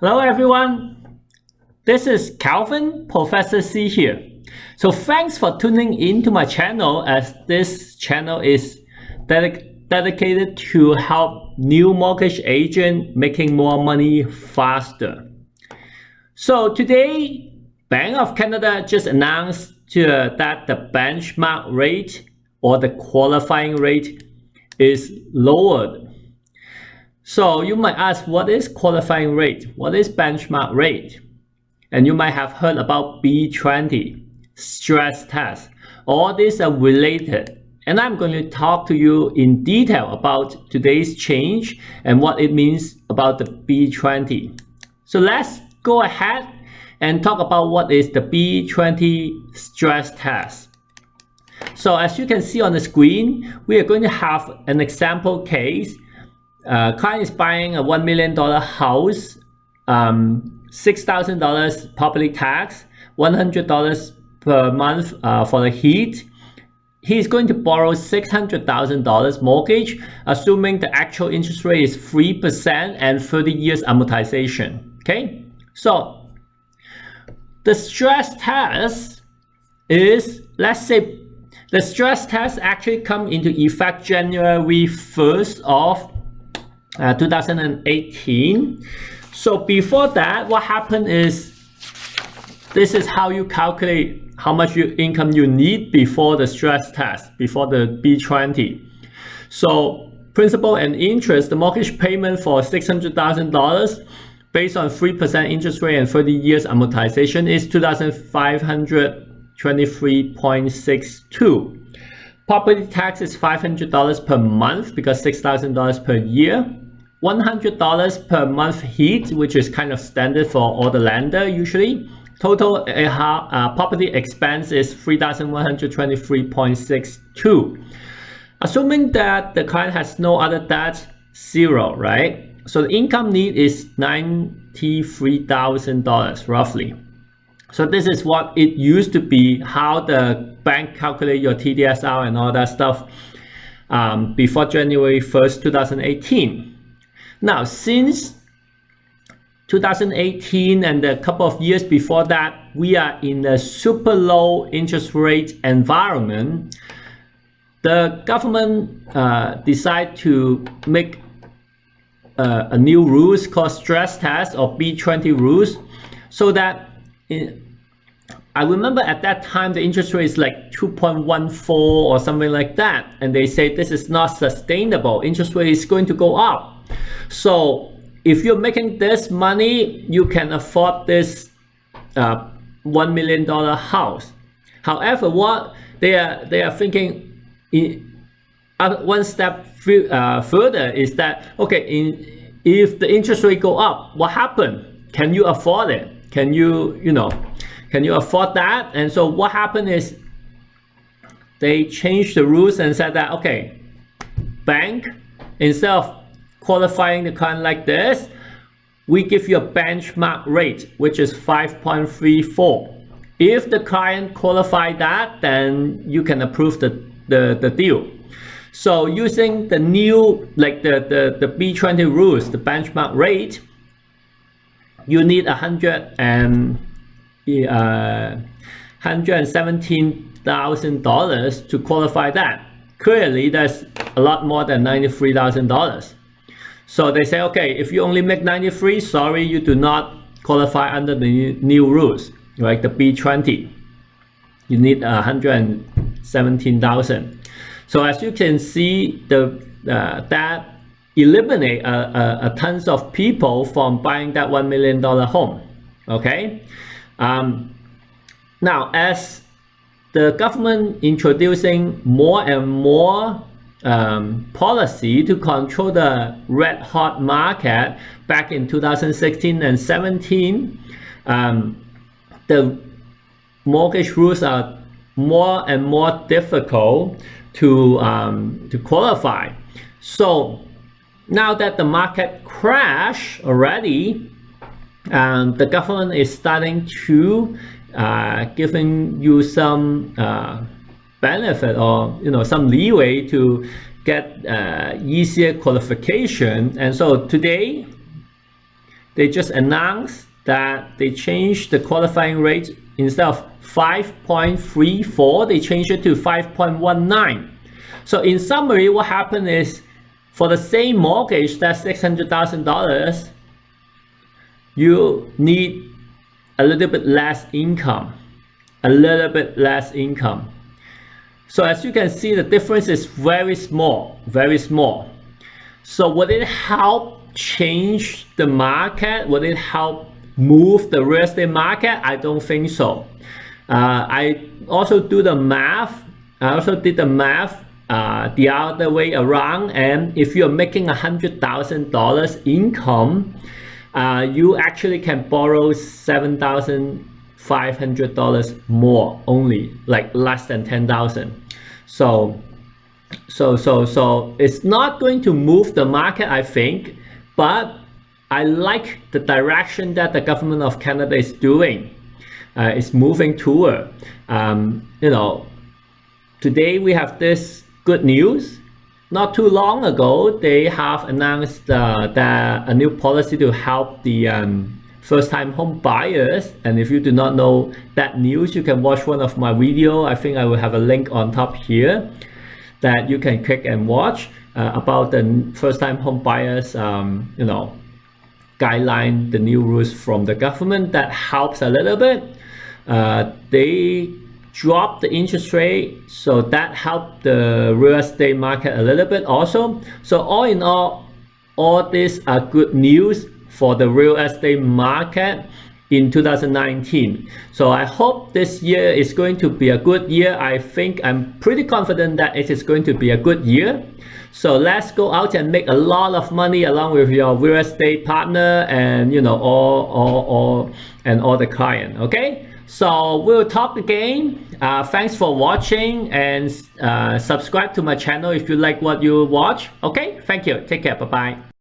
Hello everyone, this is Calvin, Professor C here. So thanks for tuning in to my channel, as this channel is dedicated to help new mortgage agent making more money faster. So today, Bank of Canada just announced that the benchmark rate or the qualifying rate is lowered. So you might ask, what is qualifying rate? What is benchmark rate? And you might have heard about B20 stress test. All these are related. And I'm going to talk to you in detail about today's change and what it means about the B20. So let's go ahead and talk about what is the B20 stress test. So as you can see on the screen, we are going to have an example case. Client is buying a $1 million house, $6,000 property tax, $100 per month for the heat. He's going to borrow $600,000 mortgage, assuming the actual interest rate is 3% and 30 years amortization. Okay, so the stress test is, let's say, the stress test actually come into effect January 1st of 2018. So before that, what happened is, this is how you calculate how much income you need before the stress test, before the B20. So principal and interest, the mortgage payment for $600,000 based on 3% interest rate and 30 years amortization is $2,523.62. Property tax is $500 per month because $6,000 per year. $100 per month heat, which is kind of standard for all the lender usually. Total property expense is $3,123.62. Assuming that the client has no other debt, zero, right? So the income need is $93,000 roughly. So this is what it used to be, how the bank calculate your TDSR and all that stuff before January 1st, 2018. Now, since 2018 and a couple of years before that, we are in a super low interest rate environment. The government decided to make a new rules called stress test or B20 rules, so that I remember at that time the interest rate is like 2.14 or something like that, and they say this is not sustainable. Interest rate is going to go up. So if you're making this money, you can afford this $1 million house. However, what they are thinking one step further is that, okay, if the interest rate go up, what happened? Can you afford it? Can you afford that? And so what happened is they changed the rules and said that, okay, bank, instead of qualifying the client like this, we give you a benchmark rate, which is 5.34. If the client qualify that, then you can approve the deal. So using the new, like the B20 rules, the benchmark rate, you need $117,000 to qualify that. Clearly, that's a lot more than $93,000. So they say, okay, if you only make 93, sorry, you do not qualify under the new rules, right? The B20, you need 117,000. So as you can see, that eliminate a tons of people from buying that $1 million home. Okay. Now, as the government introducing more and more policy to control the red hot market back in 2016 and 17, the mortgage rules are more and more difficult to qualify. So now that the market crashed already, the government is starting to giving you some benefit or some leeway to get easier qualification. And so today they just announced that they changed the qualifying rate. Instead of 5.34, they changed it to 5.19. So in summary, what happened is, for the same mortgage, that's $600,000, you need a little bit less income. So as you can see, the difference is very small. So would it help change the market? Would it help move the real estate market? I don't think so. I also did the math the other way around, and if you're making $100,000 income, you actually can borrow $7,500 more, only, like less than $10,000. So it's not going to move the market, I think, but I like the direction that the government of Canada is doing. It's moving toward. Today we have this good news. Not too long ago, they have announced that a new policy to help the first-time home buyers. And if you do not know that news, you can watch one of my videos. I think I will have a link on top here that you can click and watch about the first-time home buyers, guideline, the new rules from the government that helps a little bit. They dropped the interest rate, so that helped the real estate market a little bit also. So all in all these are good news for the real estate market in 2019. So I hope this year is going to be a good year. I'm pretty confident that it is going to be a good year. So let's go out and make a lot of money along with your real estate partner and all the client. Okay, so we'll talk again. Thanks for watching, and subscribe to my channel if you like what you watch. Okay, thank you. Take care. Bye bye.